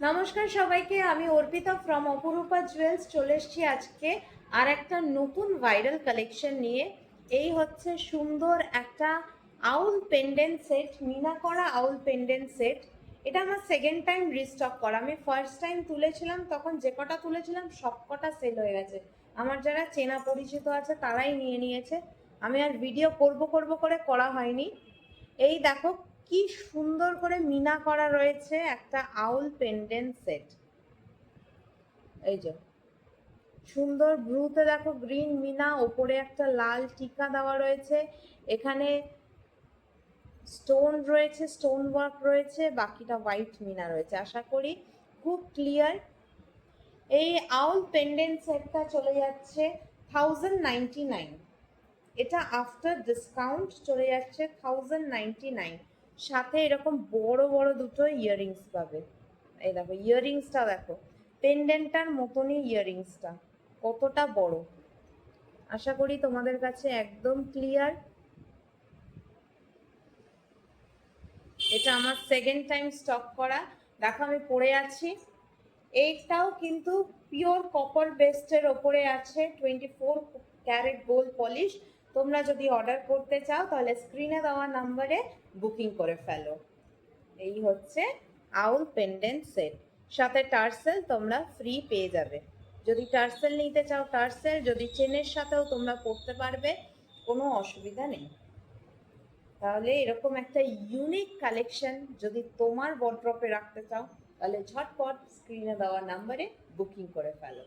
নমস্কার সবাইকে, আমি অর্পিতা ফ্রম অপরূপা জুয়েলস চলে এসেছি আজকে আর একটা নতুন ভাইরাল কালেকশন নিয়ে। এই হচ্ছে সুন্দর একটা আউল পেন্ডেন্ট সেট, মিনা করা আউল পেন্ডেন্ট সেট। এটা আমার সেকেন্ড টাইম রিস্টক করা। আমি ফার্স্ট টাইম তুলেছিলাম, তখন যে কটা তুলেছিলাম সব কটা সেল হয়ে গেছে। আমার যারা চেনা পরিচিত আছে তারাই নিয়ে নিয়েছে। আমি আর ভিডিও করব করে করা হয়নি। এই দেখো কি সুন্দর করে মিনা করা রয়েছে একটা আউল পেন্ডেন্ট সেট। এই যে সুন্দর ব্লুতে দেখো গ্রিন মিনা, ওপরে একটা লাল টিকা দেওয়া রয়েছে। এখানে স্টোন রয়েছে, স্টোন ওয়ার্ক রয়েছে, বাকিটা হোয়াইট মিনা রয়েছে। আশা করি খুব ক্লিয়ার। এই আউল পেন্ডেন্ট সেটটা চলে যাচ্ছে 1099। এটা আফটার ডিসকাউন্ট চলে যাচ্ছে 1099। সাথে এরকম বড় বড় দুটো ইয়াররিংস পাবে। এই দেখো ইয়াররিংসটা দেখো, পেন্ডেন্টটার মতনই ইয়াররিংসটা কতটা বড়। আশা করি তোমাদের কাছে একদম ক্লিয়ার। এটা আমার সেকেন্ড টাইম স্টক করা। দেখো আমি পরে আছি। এইটাও কিন্তু পিওর কপার বেস্টের ওপরে আছে, 24 ক্যারেট গোল্ড পলিশ। তোমরা যদি অর্ডার করতে চাও তাহলে স্ক্রিনে দেওয়া নাম্বারে বুকিং করে ফেলো। এই হচ্ছে আউল পেন্ডেন্ট সেট, সাথে টার্সেল তোমরা ফ্রি পেয়ে যাবে। যদি টার্সেল নিতে চাও টার্সেল, যদি চেনের সাথেও তোমরা পড়তে পারবে, কোনো অসুবিধা নেই। তাহলে এরকম একটা ইউনিক কালেকশন যদি তোমার ওয়ার্ড্রপে রাখতে চাও তাহলে ঝটপট স্ক্রিনে দেওয়া নাম্বারে বুকিং করে ফেলো।